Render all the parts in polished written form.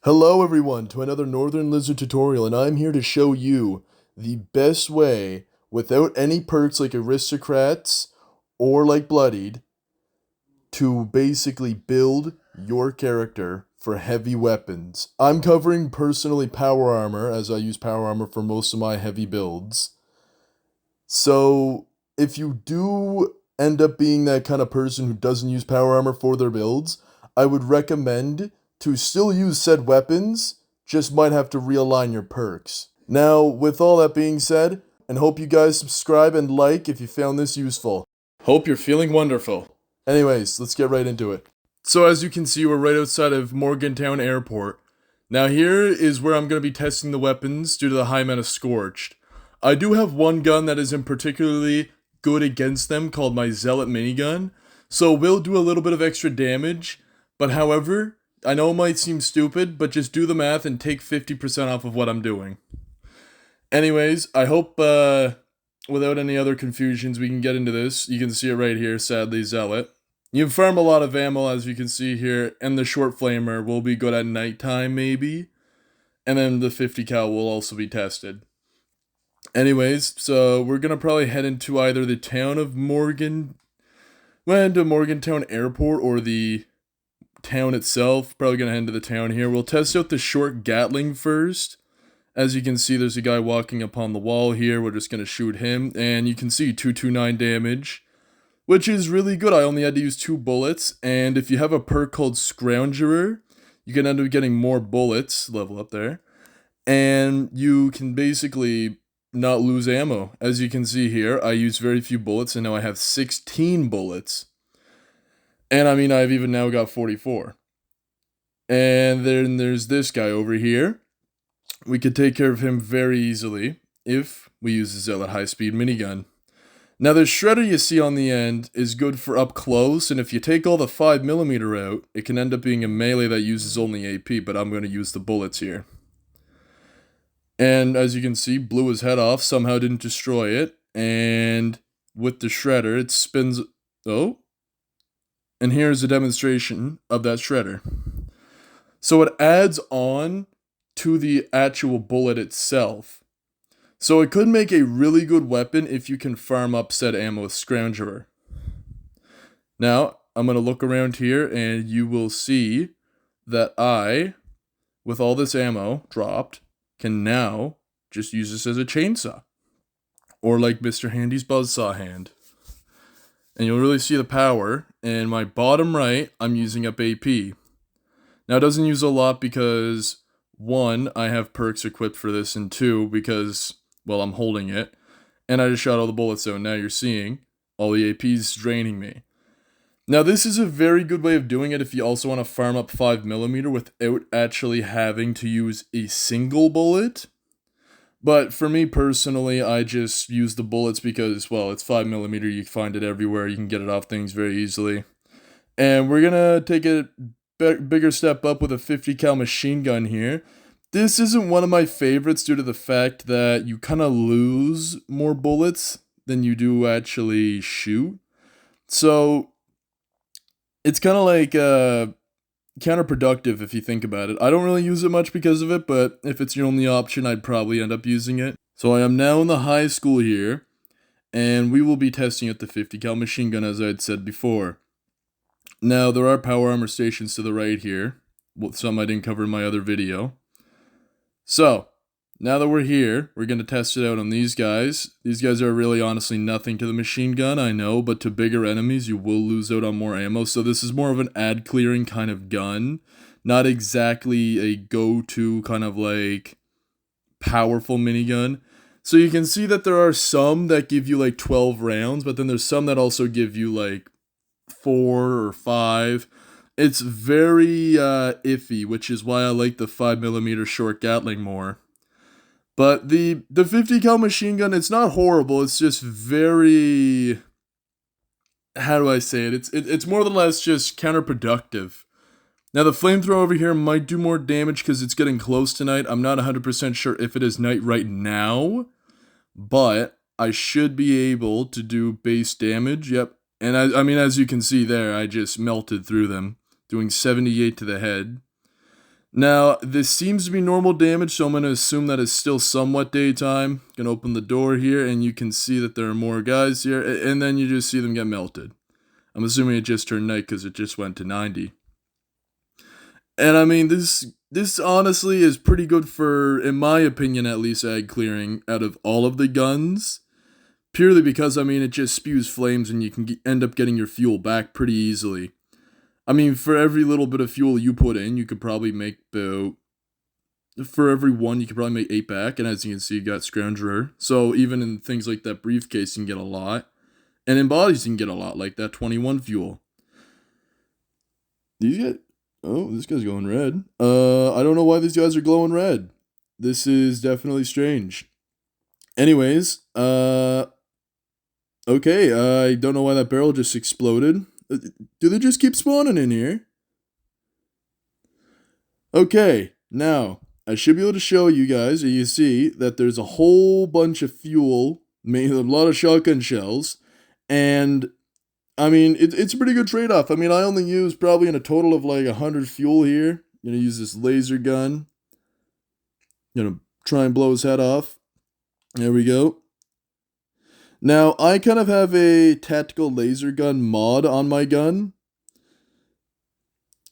Hello everyone to another Northern Lizard tutorial, and I'm here to show you the best way, without any perks like Aristocrats or like Bloodied, to basically build your character for heavy weapons. I'm covering personally power armor, as I use power armor for most of my heavy builds. So if you do end up being that kind of person who doesn't use power armor for their builds, I would recommend to still use said weapons, just might have to realign your perks. Now, with all that being said, and hope you guys subscribe and like if you found this useful. Hope you're feeling wonderful. Anyways, let's get right into it. So as you can see, we're right outside of Morgantown Airport. Now here is where I'm going to be testing the weapons due to the high amount of Scorched. I do have one gun that isn't particularly good against them called my Zealot minigun, so it will do a little bit of extra damage, but however, I know it might seem stupid, but just do the math and take 50% off of what I'm doing. Anyways, I hope without any other confusions we can get into this. You can see it right here, sadly, Zealot. You farm a lot of ammo, as you can see here, and the short flamer will be good at nighttime, maybe. And then the 50 cal will also be tested. Anyways, so we're gonna probably head into either the town of Morgantown Airport, or the town itself. Probably gonna head into the town here. We'll test out the short Gatling first. As you can see, there's a guy walking upon the wall here. We're just gonna shoot him, and you can see 229 damage, which is really good. I only had to use 2 bullets, and if you have a perk called Scroungerer, you can end up getting more bullets, level up there, and you can basically not lose ammo. As you can see here, I used very few bullets, and now I have 16 bullets. And I mean, I've even now got 44. And then there's this guy over here. We could take care of him very easily if we use the Zealot high-speed minigun. Now the shredder you see on the end is good for up close, and if you take all the 5mm out, it can end up being a melee that uses only AP, but I'm going to use the bullets here. And as you can see, blew his head off, somehow didn't destroy it, and with the shredder, it spins... Oh. And here's a demonstration of that shredder. So it adds on to the actual bullet itself. So it could make a really good weapon if you can farm up said ammo with Scroungerer. Now, I'm going to look around here, and you will see that I, with all this ammo dropped, can now just use this as a chainsaw. Or like Mr. Handy's buzzsaw hand. And you'll really see the power. In my bottom right, I'm using up AP. Now it doesn't use a lot because, 1, I have perks equipped for this, and 2, because, well, I'm holding it. And I just shot all the bullets out. Now you're seeing all the APs draining me. Now this is a very good way of doing it if you also want to farm up 5mm without actually having to use a single bullet. But for me personally, I just use the bullets because, well, it's 5mm, you can find it everywhere, you can get it off things very easily. And we're gonna take a bigger step up with a 50 cal machine gun here. This isn't one of my favorites due to the fact that you kind of lose more bullets than you do actually shoot. So it's kind of like counterproductive if you think about it. I don't really use it much because of it, but if it's your only option, I'd probably end up using it. So I am now in the high school here, and we will be testing out the 50 cal machine gun, as I had said before. Now, there are power armor stations to the right here, some I didn't cover in my other video. So, now that we're here, we're going to test it out on these guys. These guys are really honestly nothing to the machine gun, I know, but to bigger enemies, you will lose out on more ammo. So this is more of an ad clearing kind of gun, not exactly a go-to kind of like powerful minigun. So you can see that there are some that give you like 12 rounds, but then there's some that also give you like 4 or 5. It's very iffy, which is why I like the 5mm short Gatling more. But the 50 cal machine gun, it's not horrible, it's just very... How do I say it? It's more or less just counterproductive. Now the flamethrower over here might do more damage because it's getting close to night. I'm not 100% sure if it is night right now, but I should be able to do base damage, yep. And I mean, as you can see there, I just melted through them, doing 78 to the head. Now, this seems to be normal damage, so I'm going to assume that it's still somewhat daytime. Gonna open the door here, and you can see that there are more guys here, and then you just see them get melted. I'm assuming it just turned night because it just went to 90. And I mean, this honestly is pretty good for, in my opinion at least, ag clearing out of all of the guns. Purely because, I mean, it just spews flames and you can end up getting your fuel back pretty easily. I mean, for every little bit of fuel you put in, you could probably make about... For every one, you could probably make 8 back. And as you can see, you got Scrounger. So even in things like that briefcase, you can get a lot. And in bodies, you can get a lot, like that 21 fuel. These guys... Oh, this guy's going red. I don't know why these guys are glowing red. This is definitely strange. Anyways, okay, I don't know why that barrel just exploded. Do they just keep spawning in here? Okay, now, I should be able to show you guys, or you see, that there's a whole bunch of fuel, a lot of shotgun shells, and, I mean, it's a pretty good trade-off. I mean, I only use probably in a total of like 100 fuel here. I'm gonna use this laser gun. Gonna try and blow his head off. There we go. Now, I kind of have a tactical laser gun mod on my gun.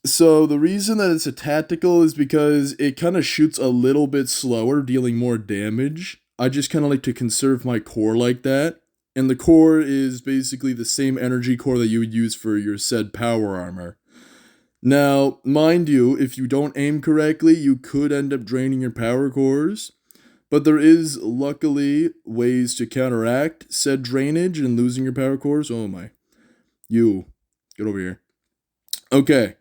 So the reason that it's a tactical is because it kind of shoots a little bit slower, dealing more damage. I just kind of like to conserve my core like that. And the core is basically the same energy core that you would use for your said power armor. Now, mind you, if you don't aim correctly, you could end up draining your power cores. But there is, luckily, ways to counteract said drainage and losing your power cores. Oh my. You. Get over here. Okay.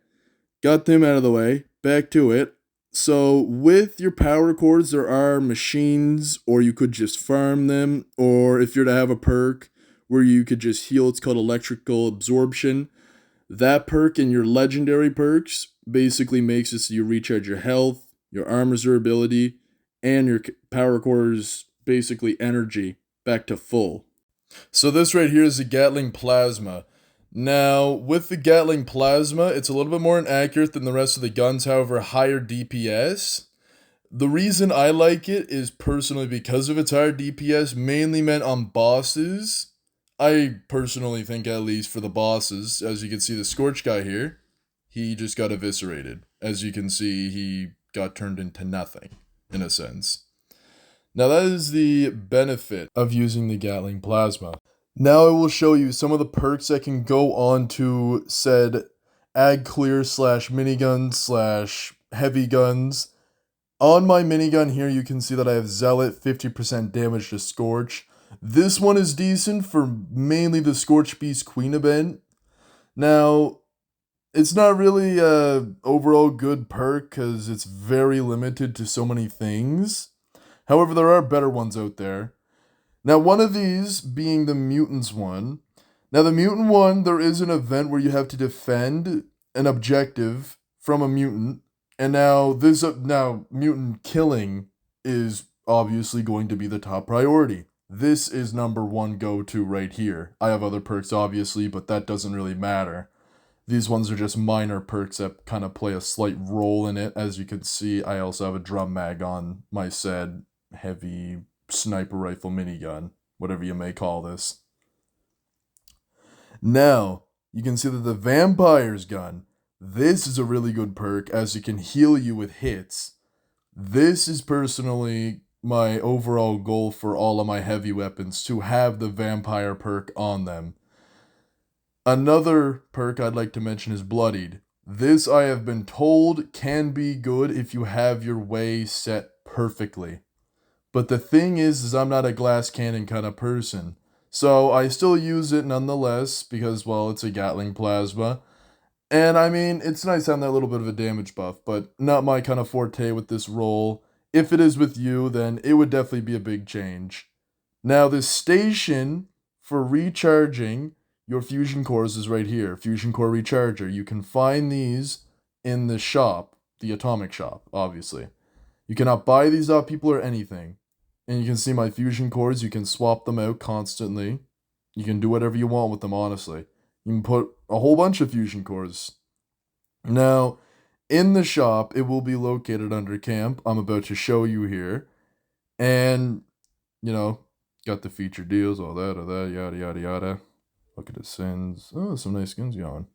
Got them out of the way. Back to it. So, with your power cores, there are machines, or you could just farm them, or if you're to have a perk where you could just heal, it's called electrical absorption. That perk and your legendary perks basically makes it so you recharge your health, your armor's durability, and your power core's basically energy back to full. So this right here is the Gatling Plasma. Now, with the Gatling Plasma, it's a little bit more inaccurate than the rest of the guns, however, higher DPS. The reason I like it is personally because of its higher DPS, mainly meant on bosses. I personally think, at least for the bosses, as you can see the Scorch guy here, he just got eviscerated. As you can see, he got turned into nothing, in a sense. Now that is the benefit of using the Gatling Plasma. Now I will show you some of the perks that can go on to said ag clear slash minigun slash heavy guns. On my minigun here, you can see that I have Zealot, 50% damage to Scorch. This one is decent for mainly the Scorch Beast Queen event. Now, it's not really a overall good perk because it's very limited to so many things. However, there are better ones out there. Now, one of these being the Mutants one. Now, the Mutant one, there is an event where you have to defend an objective from a mutant. And now, mutant killing is obviously going to be the top priority. This is number one go-to right here. I have other perks, obviously, but that doesn't really matter. These ones are just minor perks that kind of play a slight role in it. As you can see, I also have a drum mag on my said heavy sniper rifle minigun, whatever you may call this. Now, you can see that the Vampire's gun, this is a really good perk as it can heal you with hits. This is personally my overall goal for all of my heavy weapons, to have the Vampire perk on them. Another perk I'd like to mention is Bloodied. This, I have been told, can be good if you have your way set perfectly. But the thing is I'm not a glass cannon kind of person. So I still use it nonetheless because, well, it's a Gatling Plasma. And I mean, it's nice having that little bit of a damage buff, but not my kind of forte with this role. If it is with you, then it would definitely be a big change. Now, this station for recharging your fusion cores is right here. Fusion core recharger. You can find these in the shop, the atomic shop, obviously. You cannot buy these off people or anything. And you can see my fusion cores. You can swap them out constantly. You can do whatever you want with them, honestly. You can put a whole bunch of fusion cores. Now, in the shop, it will be located under camp. I'm about to show you here. And, you know, got the feature deals, all that, yada, yada, yada. Look at the sins. Oh, some nice skins going.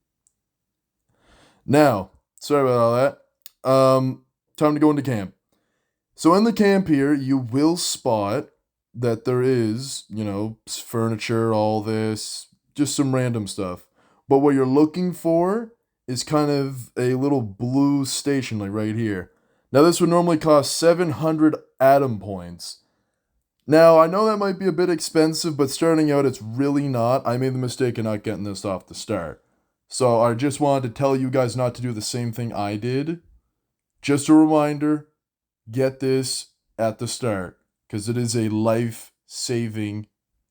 Now, sorry about all that. Time to go into camp. So in the camp here, you will spot that there is, furniture, all this, just some random stuff. But what you're looking for is kind of a little blue station, like right here. Now, this would normally cost 700 Atom points. Now, I know that might be a bit expensive, but starting out, it's really not. I made the mistake of not getting this off the start. So I just wanted to tell you guys not to do the same thing I did. Just a reminder, get this at the start, because it is a life-saving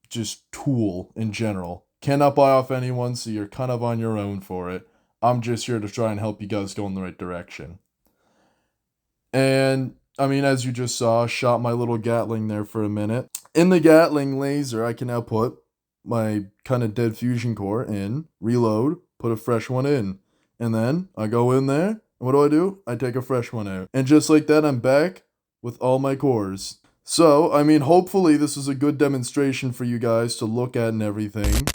just tool in general. Cannot buy off anyone, so you're kind of on your own for it. I'm just here to try and help you guys go in the right direction. And, I mean, as you just saw, shot my little Gatling there for a minute. In the Gatling laser, I can now put my kind of dead fusion core in, reload, put a fresh one in. And then I go in there, and what do? I take a fresh one out. And just like that, I'm back with all my cores. So, I mean, hopefully this is a good demonstration for you guys to look at and everything.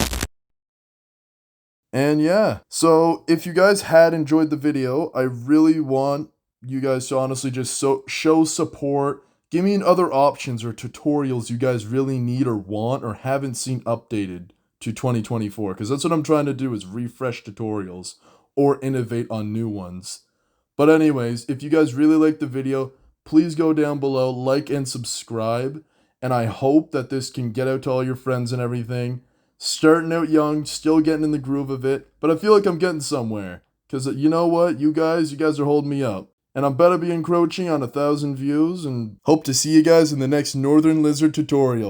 And yeah, so if you guys had enjoyed the video, I really want you guys to honestly just show support. Give me other options or tutorials you guys really need or want or haven't seen updated to 2024. Because that's what I'm trying to do, is refresh tutorials or innovate on new ones. But anyways, if you guys really liked the video, please go down below, like and subscribe. And I hope that this can get out to all your friends and everything. Starting out young, still getting in the groove of it. But I feel like I'm getting somewhere. Because you know what? You guys are holding me up. And I'm better be encroaching on 1,000 views. And hope to see you guys in the next Northern Lizard tutorial.